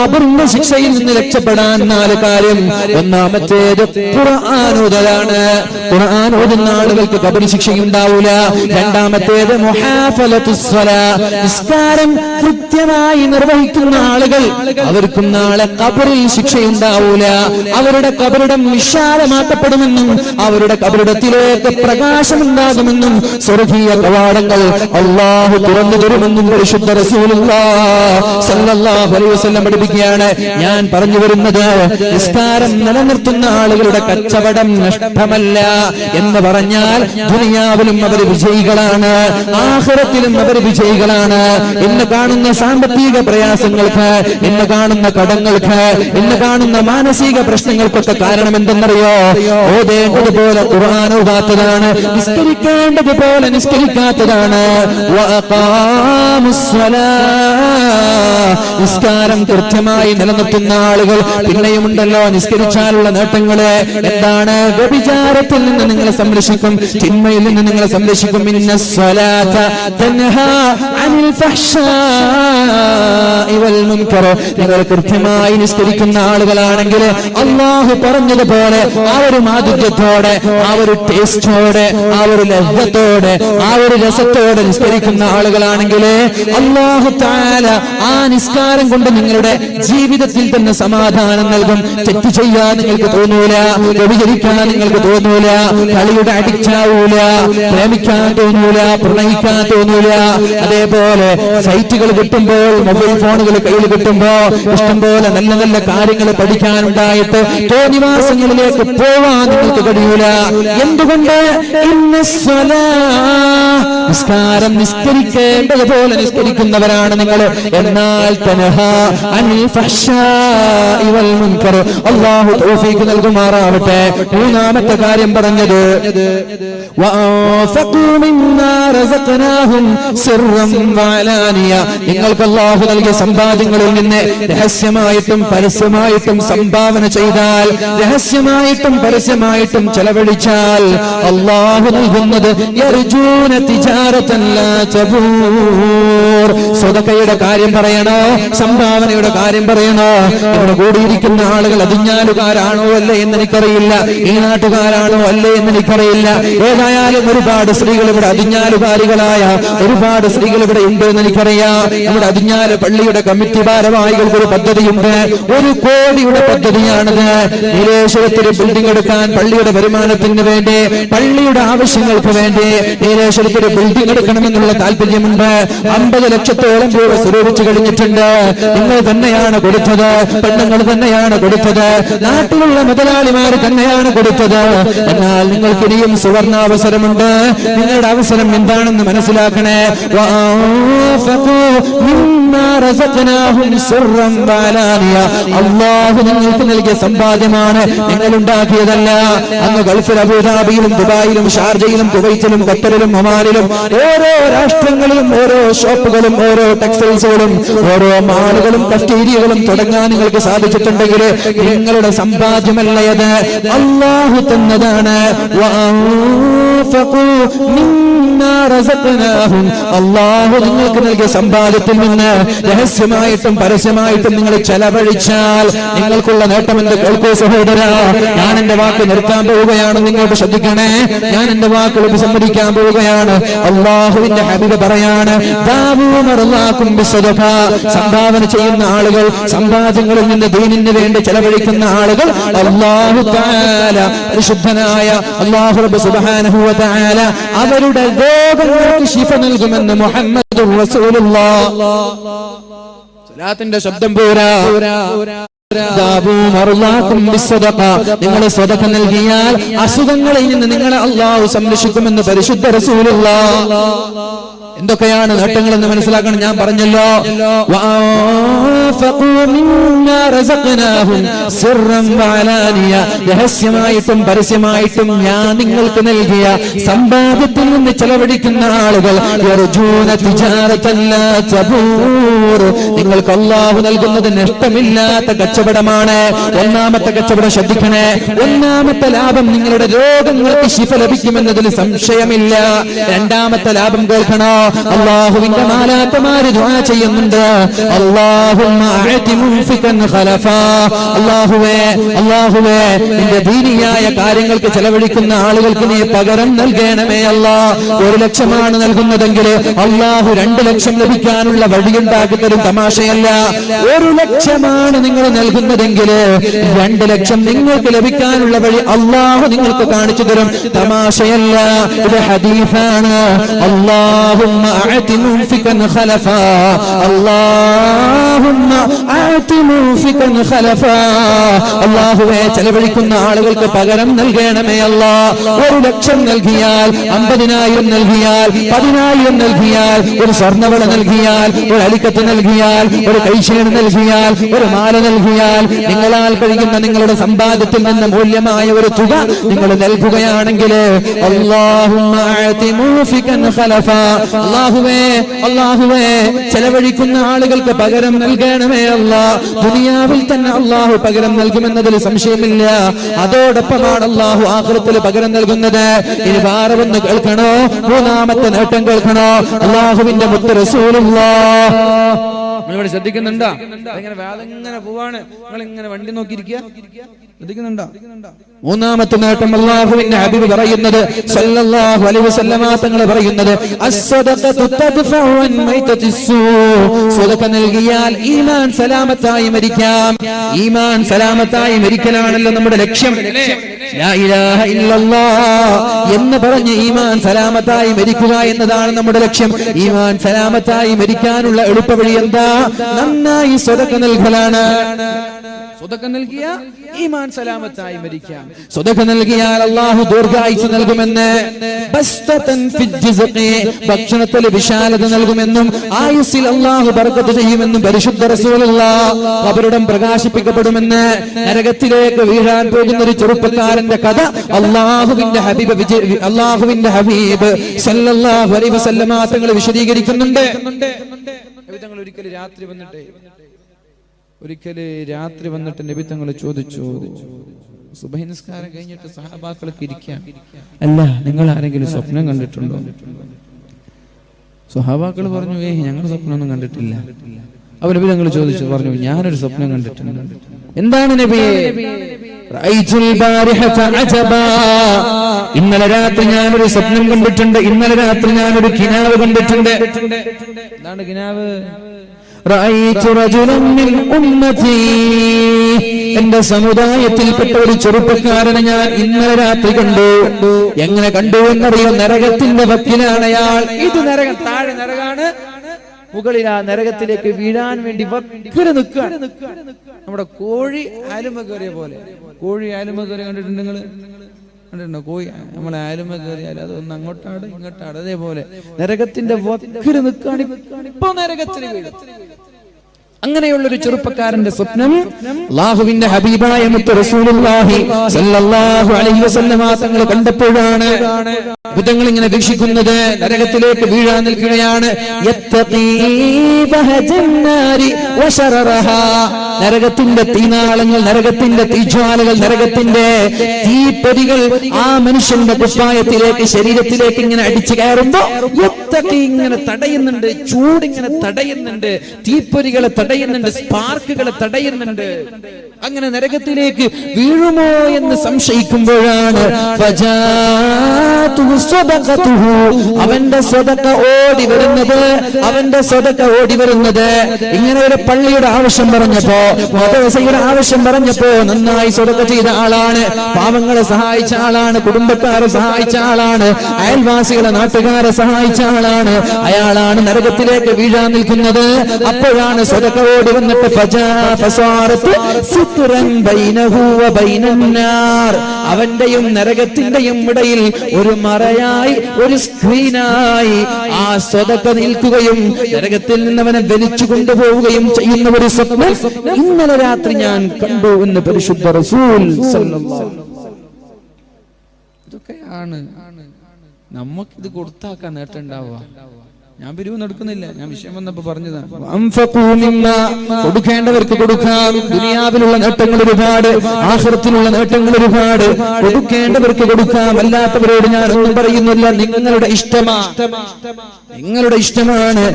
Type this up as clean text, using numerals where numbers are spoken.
ഖബറിന്റെ ശിക്ഷയിൽ നിന്ന് രക്ഷപ്പെടാൻ 4 കാര്യം. ഒന്നാമത്തേത് ഖുർആൻ ഓതലാണ്. ഖുർആൻ ഓതുന്ന ആളുകൾക്ക് ഖബർ ശിക്ഷയുണ്ടാവില്ല. രണ്ടാമത്തേത് മുഹാഫലത്തുസ് സ്വലാ, നിസ്കാരം കൃത്യമായി നിർവഹിക്കുന്ന ആളുകൾ അവർക്കും നാളെ ഖബറിൽ ശിക്ഷയുണ്ടാവില്ല. അവരുടെ ഖബറിടം വിശാലമാക്കപ്പെടുമെന്നും അവരുടെ ഖബറിടത്തിലേക്ക് പ്രകാശമുണ്ടാകുമെന്നും സ്വർഗീയ കവാടങ്ങൾ അല്ലാഹു തുറന്നു തരുമെന്നും പരിശുദ്ധ റസൂലുള്ളാഹി സ്വല്ലല്ലാഹു അലൈഹി വസല്ലം പഠിപ്പിക്കുകയാണ്. ഞാൻ പറഞ്ഞു വരുന്നത് നിസ്കാരം നിലനിർത്തുന്ന ആളുകളുടെ കച്ചവടം നഷ്ടമല്ല എന്ന് പറഞ്ഞാൽ ദുനിയാവിലും അവർ വിജയികളാണ്, ആഖിറത്തിലും അവർ വിജയികളാണ്. ഇന്ന് കാണുന്ന സാമ്പത്തിക പ്രയാസങ്ങൾക്ക്, ഇന്ന് കാണുന്ന കടങ്ങൾക്ക്, ഇന്ന് കാണുന്ന മാനസിക പ്രശ്നങ്ങൾക്കൊക്കെ കാരണം എന്തെന്നറിയോ? ഓതേണ്ടതുപോലെ ഖുർആൻ ഓതാത്തതാണ്, നിസ്കരിക്കേണ്ടതുപോലെ നിസ്കരിക്കാത്തതാണ്. നിസ്കാരം കൃത്യമായി നിലനിർത്തുന്ന ആളുകൾ പിന്നെയുമുണ്ടല്ലോ നിസ്കരിച്ചാലുള്ള നേട്ടങ്ങള് എന്താണ്? വ്യഭിചാരത്തിൽ നിന്ന് നിങ്ങളെ സംരക്ഷിക്കും, തിന്മയിൽ നിന്ന് നിങ്ങളെ സംരക്ഷിക്കും. ഇന്നസ്സലാത തൻഹാ അനിൽ ഫഹ്ശാഇ വൽ മുൻകർ. നിങ്ങൾ കൃത്യമായി നിസ്കരിക്കുന്ന ആളുകളാണെങ്കിൽ അല്ലാഹു പറഞ്ഞതുപോലെ ആ ഒരു മാധുര്യത്തോടെ, ആ ഒരു ടേസ്റ്റോടെ, ആ ഒരു ലഹ്വത്തോടെ, ആ ഒരു രസത്തോടെ നിസ്കരിക്കുന്ന ആളുകളാണെങ്കിൽ അല്ലാഹു തആല ആ നിസ്കാരം കൊണ്ട് നിങ്ങളുടെ ജീവിതത്തിൽ തന്നെ സമാധാനം നൽകും. തെറ്റ് ചെയ്യാൻ നിങ്ങൾക്ക് തോന്നൂല, വ്യഭിചരിക്കാൻ നിങ്ങൾക്ക് തോന്നൂല, കളിയുടെ അഡിക്റ്റ് ആവൂല, പ്രേമിക്കാൻ തോന്നൂല, പ്രണയിക്കാൻ തോന്നൂല. അതേപോലെ സൈറ്റുകൾ കിട്ടുമ്പോൾ, മൊബൈൽ ഫോണുകൾ കയ്യിൽ കിട്ടുമ്പോ ഇഷ്ടംപോലെ നല്ല നല്ല കാര്യങ്ങൾ പഠിക്കാനുണ്ടായിട്ട് തോന്നിവാസങ്ങളിലേക്ക് പോവാൻ നിങ്ങൾക്ക് കഴിയൂല. എന്തുകൊണ്ട്? നിസ്കാരം നിസ്കരിക്കേണ്ടതുപോലെ നിസ്കരിക്കുന്നവരാണ് നിങ്ങൾ. എന്നാൽ തൻഹാ അനിൽ ഫഹ്ശാഇ വൽ മുൻകർ. അല്ലാഹു തൗഫീഖ് നൽകുമാറാവട്ടെ. മൂന്നാമത്തെ കാര്യം പറഞ്ഞത് വഅൻഫഖൂ മിന്നാ റസഖനാഹും സിർറൻ വഅലാനിയ. നിങ്ങൾക്ക് അല്ലാഹു നൽകിയ സമ്പാദ്യങ്ങളിൽ നിന്ന് രഹസ്യമായിട്ടും പരസ്യമായിട്ടും സംഭാവന ചെയ്താൽ, രഹസ്യമായിട്ടും പരസ്യമായിട്ടും ചെലവഴിച്ചാൽ അല്ലാഹു നൽകുന്നത് യർജൂന തിജാറതൻ ലാ തബൂർ. സ്വതക്കയുടെ കാര്യം പറയണോ, സംഭാവനയുടെ കാര്യം പറയണോ? ഇവിടെ കൂടിയിരിക്കുന്ന ആളുകൾ അതിഞ്ഞാലുകാരാണോ അല്ലേ എന്ന് എനിക്കറിയില്ല, ഈ നാട്ടുകാരാണോ അല്ലേ എന്ന് എനിക്കറിയില്ല. ഏതായാലും ഒരുപാട് സ്ത്രീകൾ ഇവിടെ അതിഞ്ഞാലുകാരികളായ ഒരുപാട് സ്ത്രീകൾ ഇവിടെ ഉണ്ട് എന്ന് എനിക്കറിയാം. നമ്മുടെ അതിഞ്ഞാല് പള്ളിയുടെ കമ്മിറ്റി ഭാരവാഹികൾക്ക് ഒരു പദ്ധതിയുണ്ട്, 1 കോടിയുടെ പദ്ധതിയാണിത്. നീലേശ്വരത്തിൽ ബിൽഡിംഗ് എടുക്കാൻ പള്ളിയുടെ വരുമാനത്തിന് വേണ്ടി, പള്ളിയുടെ ആവശ്യങ്ങൾക്ക് വേണ്ടി നീലേശ്വരത്തിൽ ബിൽഡിംഗ് എടുക്കണമെന്നുള്ള താല്പര്യമുണ്ട്. 50 ലക്ഷത്തോളം രൂപ സ്വരൂപിച്ചു കഴിഞ്ഞിട്ടുണ്ട്. നിങ്ങൾ തന്നെയാണ് കൊടുത്തത്, പെണ്ണുങ്ങൾ തന്നെയാണ് കൊടുത്തത്, നാട്ടിലുള്ള മുതലാളിമാർ തന്നെയാണ് കൊടുത്തത്. എന്നാൽ നിങ്ങൾക്ക് ഇനിയും സുവർണാവസരമുണ്ട്. നിങ്ങളുടെ അവസരം എന്താണെന്ന് മനസ്സിലാക്കണേ. അല്ലാഹു നിങ്ങൾക്ക് നൽകിയ സമ്പാദ്യമാണ്, നിങ്ങൾ ഉണ്ടാക്കിയതല്ല. അന്ന് ഗൾഫിൽ അബുദാബിയിലും ദുബായിലും ഷാർജയിലും കുവൈറ്റിലും ഖത്തറിലും ഒമാനിലും ഓരോ രാഷ്ട്രങ്ങളിലും ഓരോ ഷോപ്പുകളും ഓരോ ടെക്സ്റ്റൈൽസുകളും ഓരോ മാളുകളും കഫ്റ്റീരിയകളും തുടങ്ങാൻ നിങ്ങൾക്ക് സാധിച്ചിട്ടുണ്ടെങ്കിൽ നിങ്ങളുടെ സമ്പാദ്യമല്ലയത്, അല്ലാഹു തന്നതാണ്. അല്ലാഹു നിങ്ങൾക്ക് നൽകിയ സമ്പാദ്യത്തിൽ നിന്ന് രഹസ്യമായിട്ടും പരസ്യമായിട്ടും നിങ്ങൾ ചെലവഴിച്ചാൽ നിങ്ങൾക്കുള്ള നേട്ടം എന്ത്? കേൾക്കൂ സഹോദര, ഞാൻ എന്റെ വാക്ക് നിർത്താൻ പോവുകയാണ്, നിങ്ങോട്ട് ശ്രദ്ധിക്കണേ. ഞാൻ എന്റെ വാക്കുകൾ വിസമ്മതിക്കാൻ പോവുകയാണ്. അല്ലാഹുവിന്റെ ഹബീബ് പറയാണ്, സംഭാവന ചെയ്യുന്ന ആളുകൾ, സമ്പാദ്യങ്ങളിൽ നിന്ന് ദീനിന് വേണ്ടി ചെലവഴിക്കുന്ന ആളുകൾ അല്ലാഹു തആല പരിശുദ്ധനായ അല്ലാഹു റബ്ബ് സുബ്ഹാനഹു വ തആല അവരുടെ രോഗങ്ങൾക്ക് ശിഫ നൽകുമെന്ന് മുഹമ്മദുർ റസൂലുള്ളാഹ്. സ്വലാത്തിന്റെ ശബ്ദം പോരാ. നിങ്ങൾ സ്വതക്ക നൽകിയാൽ അസുഖങ്ങളിൽ നിന്ന് നിങ്ങളെ അല്ലാഹു സംരക്ഷിക്കുമെന്ന് പരിശുദ്ധ റസൂലുള്ളാഹ്. എന്തൊക്കെയാണ് നേട്ടങ്ങളെന്ന് മനസ്സിലാക്കണം. ഞാൻ പറഞ്ഞല്ലോ, രഹസ്യമായിട്ടും പരസ്യമായിട്ടും ഞാൻ നിങ്ങൾക്ക് നൽകിയ സമ്പാദ്യത്തിൽ നിന്ന് ചെലവഴിക്കുന്ന ആളുകൾ നിങ്ങൾക്ക് അല്ലാഹു നൽകുന്നത് നഷ്ടമില്ലാത്ത കച്ചവടമാണ്. ഒന്നാമത്തെ കച്ചവടം ശ്രദ്ധിക്കണേ. ഒന്നാമത്തെ ലാഭം നിങ്ങളുടെ രോഗങ്ങൾക്ക് ശിഫ ലഭിക്കുമെന്നതിൽ സംശയമില്ല. രണ്ടാമത്തെ ലാഭം കേൾക്കണോ? അല്ലാഹുവിന്റെ മാലാഖമാര് ദുആ ചെയ്യുന്നുണ്ട്. അല്ലാഹുമ്മ അഅതി മുൻഫികൻ ഖലഫാ. അല്ലാഹുവേ നിന്റെ ദീനിയായ കാര്യങ്ങൾക്ക് ചെലവഴിക്കുന്ന ആളുകൾക്ക് നീ പകരം നൽകണമേ അല്ലാഹ്. 1,00,000 നൽകുന്നതെങ്കിൽ അല്ലാഹു 2,00,000 ലഭിക്കാനുള്ള വഴിയുണ്ടാക്കി തരും. തമാശയല്ല. 1,00,000 നിങ്ങൾ നൽകുന്നതെങ്കിൽ 2,00,000 നിങ്ങൾക്ക് ലഭിക്കാനുള്ള വഴി അല്ലാഹു നിങ്ങൾക്ക് കാണിച്ചു തരും. തമാശയല്ല, ഇത് ഹദീസാണ്. അല്ലാഹുമ്മ അഅതി മുൻഫികൻ ഖലഫാ. അല്ലാഹുമ്മ അഅതി മുൻഫികൻ ഖലഫാ. അല്ലാഹുവേ ചെലവഴിക്കുന്ന ആളുകൾക്ക് പകരം നൽകണമേ അല്ലാഹ്. 1,00,000 നൽകിയാൽ, 50,000 നൽകിയാൽ, 10,000 നൽകിയാൽ, ഒരു സ്വർണ്ണവള നൽകിയാൽ, ഒരു അലിക്കത്ത് നൽകിയാൽ, ഒരു കൈശേണ് നൽകിയാൽ, ഒരു മാല നൽകിയാൽ, നിങ്ങളാൽ കഴിയുന്ന നിങ്ങളുടെ സമ്പാദ്യത്തിൽ നിന്ന് മൂല്യമായ ഒരു തുക നിങ്ങൾ നൽകുകയാണെങ്കിൽ അല്ലാഹുമ്മ അഅതി മുൻഫികൻ ഖലഫാ. അല്ലാഹുവേ ചെലവഴിക്കുന്ന ആളുകൾക്ക് പകരം നൽകണമേ അല്ലാഹ്. ദുനിയാവിൽ തന്നെ അല്ലാഹു പകരം നൽകുമെന്നതിൽ സംശയമില്ല. അതോടൊപ്പമാണ് അല്ലാഹു ആഖിറത്തിൽ പകരം നൽകുന്നത്. ഇനി ഭാരവെന്ന് കേൾക്കണോ? മൂന്നാമത്തെ നേട്ടം കേൾക്കണോ? അല്ലാഹുവിന്റെ മുത്ത് റസൂലുള്ളാഹ്. നിങ്ങളിവിടെ ശ്രദ്ധിക്കുന്നുണ്ടോ? ഇങ്ങനെ വേദങ്ങനെ പോവാണ്, നിങ്ങൾ ഇങ്ങനെ വണ്ടി നോക്കിയിരിക്കുക. ശ്രദ്ധിക്കുന്നുണ്ടോ? മൂന്നാമത്തെ നേട്ടം അല്ലാഹുവിന്റെ ഹബീബ് പറയുന്നത് സല്ലല്ലാഹു അലൈഹി വസല്ലമ തങ്ങൾ പറയുന്നത് അസ്സദഖതു തദ്ഫഉ അൻ മൈതത്തിസ്സൂ. സദഖ നൽകിയാൽ ഈമാൻ സലാമത്തായി മരിക്കാം. ഈമാൻ സലാമത്തായി മരിക്കലാണല്ലോ നമ്മുടെ ലക്ഷ്യം. ലാ ഇലാഹ ഇല്ലല്ലാഹ് എന്ന് പറഞ്ഞ് ഈമാൻ സലാമത്തായി മരിക്കുക എന്നതാണ് നമ്മുടെ ലക്ഷ്യം. ഈമാൻ സലാമത്തായി മരിക്കാനുള്ള എളുപ്പവഴി എന്താ? നന്നായി സദഖ നൽകലാണ്. സദഖ നൽകിയ ഈമാൻ സലാമത്തായി മരിക്കാം. സദഖ നൽകിയാൽ അല്ലാഹു ദീർഘായുസ്സ് നൽകുമെന്ന്, ബസ്തതൻ ഫിൽ ജിസ്ഖി ഭക്ഷണത്തിൽ വിശാലത നൽകുമെന്നും ആയുസ്സിൽ അല്ലാഹു ബർക്കത്ത് ചെയ്യുമെന്നും പരിശുദ്ധ റസൂലുള്ളാഹ്. ഖബറിടം പ്രകാശിപ്പിക്കപ്പെടുമെന്ന്. നരകത്തിലേക്ക് വീഴാൻ പോകുന്ന ഒരു ചെറുപ്പക്കാരന്റെ കഥ അല്ലാഹുവിന്റെ ഹബീബ് സല്ലല്ലാഹു അലൈഹി വസല്ലമ തങ്ങൾ വിശദീകരിക്കുന്നുണ്ട്. തങ്ങൾ ഒരിക്കല് രാത്രി വന്നിട്ട് നബി തങ്ങൾ ചോദിച്ചു, സുബഹി നിസ്കാരം കഴിഞ്ഞിട്ട് സഹാബാക്കൾക്ക് ഇരിക്കാം, അല്ല നിങ്ങൾ ആരെങ്കിലും സ്വപ്നം കണ്ടിട്ടുണ്ടോ? സഹാബാക്കൾ പറഞ്ഞു, ഞങ്ങൾ സ്വപ്നമൊന്നും കണ്ടിട്ടില്ല. അപ്പോൾ നബി തങ്ങൾ ചോദിച്ചു, പറഞ്ഞു, ഞാനൊരു സ്വപ്നം കണ്ടിട്ടുണ്ട്. എന്താണ് നബിയേ? ഇന്നലെ രാത്രി ഞാനൊരു സ്വപ്നം കണ്ടിട്ടുണ്ട്. ഇന്നലെ രാത്രി ഞാനൊരു കിനാവ് കണ്ടിട്ടുണ്ട്. എന്താണ് കിനാവ്? എന്റെ സമുദായത്തിൽപ്പെട്ട ഒരു ചെറുപ്പക്കാരനെ ഞാൻ ഇന്നലെ രാത്രി കണ്ടു. എങ്ങനെ കണ്ടു എന്നറിയോ? നരകത്തിന്റെ വക്കിലാണ് അയാൾ. ഇത് നരകം, താഴെ നരകാണ്, മുകളിൽ ആ നരകത്തിലേക്ക് വീഴാൻ വേണ്ടി നിൽക്കുകയാണ്. നമ്മുടെ കോഴി ആലുമ കയറിയ പോലെ. കോഴി ആലുമ കയറി കണ്ടിട്ടുണ്ട് നിങ്ങൾ? കണ്ടിട്ടുണ്ടോ? കോഴി നമ്മളെ ആലുമ കയറിയാൽ അതൊന്ന് അങ്ങോട്ടാട് ഇങ്ങോട്ടാട്. അതേപോലെ നരകത്തിന്റെ വക്കില് നിൽക്കുകയാണ്. ഇപ്പൊ നരകത്തിന് വീഴും. അങ്ങനെയുള്ളൊരു ചെറുപ്പക്കാരന്റെ സ്വപ്നം അല്ലാഹുവിന്റെ ഹബീബായ മുത്ത് റസൂലുള്ളാഹി സ്വല്ലല്ലാഹു അലൈഹി വസല്ലമ തങ്ങൾ കണ്ടപ്പോഴാണ്. ഭൂതങ്ങൾ ഇങ്ങനെ വീക്ഷിക്കുന്നത് നരകത്തിലേക്ക് വീഴാൻ നിൽക്കുകയാണ്. നരകത്തിന്റെ തീനാളങ്ങൾ, നരകത്തിന്റെ തീജ്വാലകൾ, നരകത്തിന്റെ തീപ്പൊരികൾ ആ മനുഷ്യന്റെ കുപ്പായത്തിലേക്ക്, ശരീരത്തിലേക്ക് ഇങ്ങനെ അടിച്ചു കയറുമ്പോ ഇങ്ങനെ തടയുന്നുണ്ട്. ചൂടിങ്ങനെ തടയുന്നുണ്ട്, തീപ്പൊരികളെ തടയുന്നുണ്ട്, സ്പാർക്കുകളെ തടയുന്നുണ്ട്. അങ്ങനെ നരകത്തിലേക്ക് വീഴുമോ എന്ന് സംശയിക്കുമ്പോഴാണ് അവന്റെ സ്വതക്ക ഓടി വരുന്നത്. അവന്റെ സ്വതക്ക ഓടി വരുന്നത്. ഇങ്ങനെ ഒരു പള്ളിയുടെ ആവശ്യം പറഞ്ഞപ്പോ, മദ്രസയുടെ ആവശ്യം പറഞ്ഞപ്പോ നന്നായി സ്വതക്ക ചെയ്ത ആളാണ്, പാവങ്ങളെ സഹായിച്ച ആളാണ്, കുടുംബക്കാരെ സഹായിച്ച ആളാണ്, അയൽവാസികളെ നാട്ടുകാരെ സഹായിച്ച ആളാണ്. അയാളാണ് നരകത്തിലേക്ക് വീഴാൻ നിൽക്കുന്നത്. അപ്പോഴാണ് സ്വതക്ക ഓടി വന്നിട്ട് അവന്റെയും നരകത്തിന്റെയും ഇടയിൽ ഒരു മറയായി, ഒരു സ്ക്രീനായി ആ സ്വതക്ക നിൽക്കുകയും നരകത്തിൽ നിന്ന് അവനെ വലിച്ചു കൊണ്ടുപോവുകയും ചെയ്യുന്ന ഒരു സ്വപ്നം ഇന്നലെ രാത്രി ഞാൻ കണ്ടു എന്ന് പരിശുദ്ധ റസൂൽ സല്ലല്ലാഹു അലൈഹി വസല്ലം. ഇതൊക്കെയാണ് നമുക്കിത് കൊടുത്താക്കാൻ നേട്ടമുണ്ടാവുക. ഞാൻ പിരിവ് നടക്കുന്നില്ല, ഞാൻ വിഷയം വന്നപ്പോ പറഞ്ഞതാണ്. കൊടുക്കേണ്ടവർക്ക് കൊടുക്കാം. ദുനിയാവിലുള്ള നേട്ടങ്ങൾ ഒരുപാട്, ആഖിറത്തിലുള്ള നേട്ടങ്ങൾ ഒരുപാട്. കൊടുക്കേണ്ടവർക്ക് കൊടുക്കാം. അല്ലാത്തവരോട് ഞാൻ ഒന്നും പറയുന്നില്ല. നിങ്ങളുടെ ഇഷ്ടമാണ്.